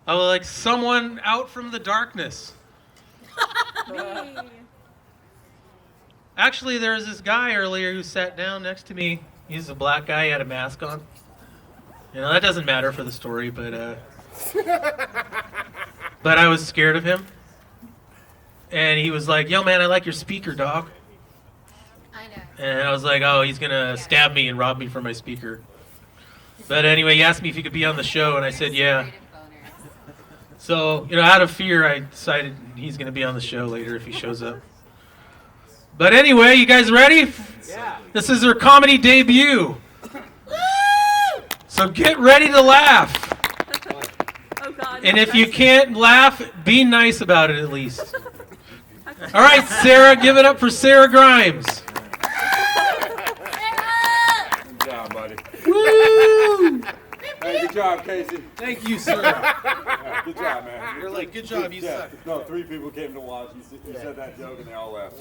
Oh, like someone out from the darkness. Actually, there was this guy earlier who sat down next to me. He's a black guy. He had a mask on. You know, that doesn't matter for the story, but I was scared of him. And he was like, "Yo, man, I like your speaker, dog." I know. And I was like, "Oh, he's gonna stab me and rob me for my speaker." But anyway, he asked me if he could be on the show, and I said, "Yeah." So, you know, out of fear, I decided he's gonna be on the show later if he shows up. But anyway, you guys ready? Yeah. This is her comedy debut. So get ready to laugh. Oh God. And if you can't laugh, be nice about it at least. All right, Sarah, give it up for Sarah Grimes. Good job, buddy. Woo! Hey, good job, Casey. Thank you, sir. Yeah, good job, man. You're like, good job, you suck. No, 3 people came to watch. You said that joke and they all laughed.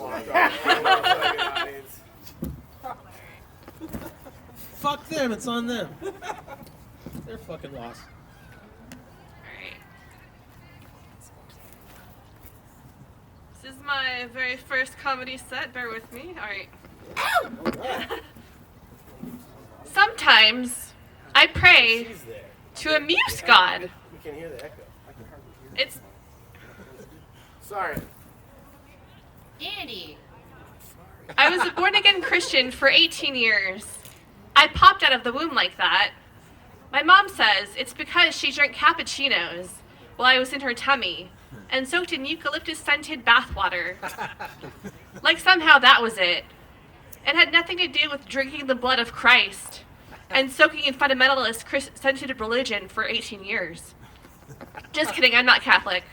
Fuck them, it's on them. They're fucking lost. Alright. This is my very first comedy set. Bear with me. Alright. Sometimes I pray to a muse god. We can hear the echo. It's Sorry. Andy. I was a born-again Christian for 18 years. I popped out of the womb like that. My mom says it's because she drank cappuccinos while I was in her tummy and soaked in eucalyptus-scented bathwater. Like somehow that was it. It had nothing to do with drinking the blood of Christ and soaking in fundamentalist scented religion for 18 years. Just kidding, I'm not Catholic.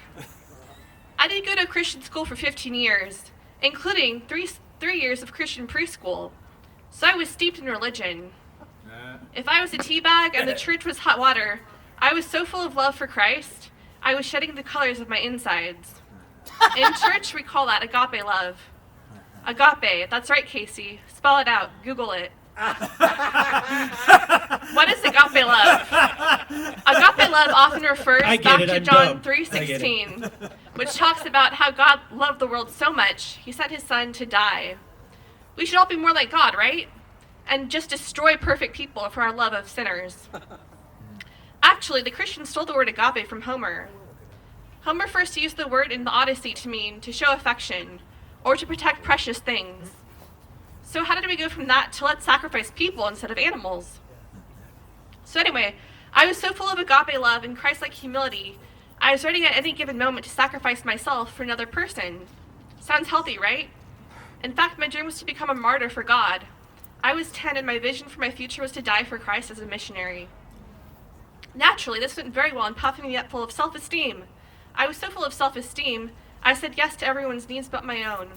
I did go to Christian school for 15 years, including three years of Christian preschool. So I was steeped in religion. If I was a tea bag and the church was hot water, I was so full of love for Christ, I was shedding the colors of my insides. In church, we call that agape love. Agape, that's right, Casey. Spell it out. Google it. What is agape love? Agape love often refers back to John 3:16, which talks about how God loved the world so much, he sent his son to die. We should all be more like God, right? And just destroy perfect people for our love of sinners. Actually, the Christians stole the word agape from Homer. Homer first used the word in the Odyssey to mean to show affection, or to protect precious things. So how did we go from that to let's sacrifice people instead of animals? So anyway, I was so full of agape love and Christ-like humility, I was ready at any given moment to sacrifice myself for another person. Sounds healthy, right? In fact, my dream was to become a martyr for God. I was 10 and my vision for my future was to die for Christ as a missionary. Naturally, this went very well and puffed me up full of self-esteem. I was so full of self-esteem, I said yes to everyone's needs but my own.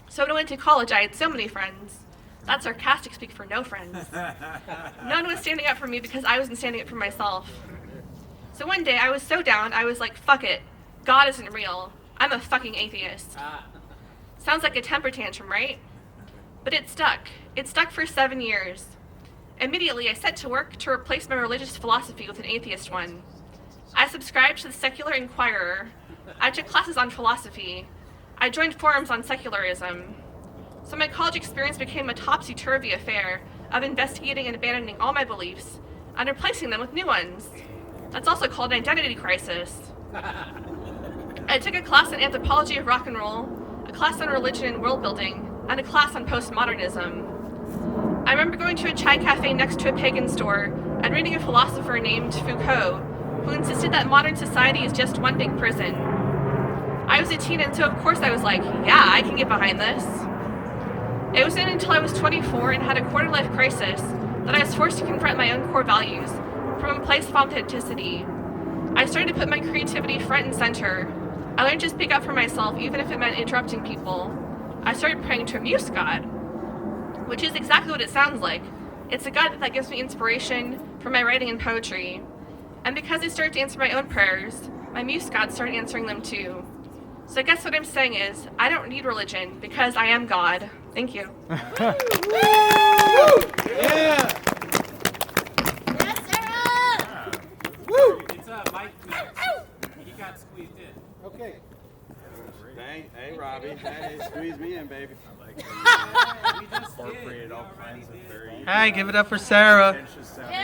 So when I went to college, I had so many friends. That's sarcastic speak for no friends. No one was standing up for me because I wasn't standing up for myself. So one day, I was so down, I was like, fuck it. God isn't real. I'm a fucking atheist. Sounds like a temper tantrum, right? But it stuck. It stuck for 7 years. Immediately, I set to work to replace my religious philosophy with an atheist one. I subscribed to the Secular Inquirer. I took classes on philosophy. I joined forums on secularism. So my college experience became a topsy-turvy affair of investigating and abandoning all my beliefs and replacing them with new ones. That's also called an identity crisis. I took a class in anthropology of rock and roll, a class on religion and world building, and a class on postmodernism. I remember going to a chai cafe next to a pagan store and reading a philosopher named Foucault, who insisted that modern society is just one big prison. I was a teen, and so of course I was like, yeah, I can get behind this. It wasn't until I was 24 and had a quarter-life crisis that I was forced to confront my own core values from a place of authenticity. I started to put my creativity front and center. I learned to speak up for myself, even if it meant interrupting people. I started praying to a muse god, which is exactly what it sounds like. It's a god that gives me inspiration for my writing and poetry. And because I started to answer my own prayers, my muse god started answering them too. So I guess what I'm saying is, I don't need religion because I am God. Thank you. Yeah. Yes, Sarah! Woo. He got squeezed in. Okay. Hey, Robbie. Hey, squeeze me in, baby. We just incorporated all kinds of very Hi, give it up for Sarah. contentious sounding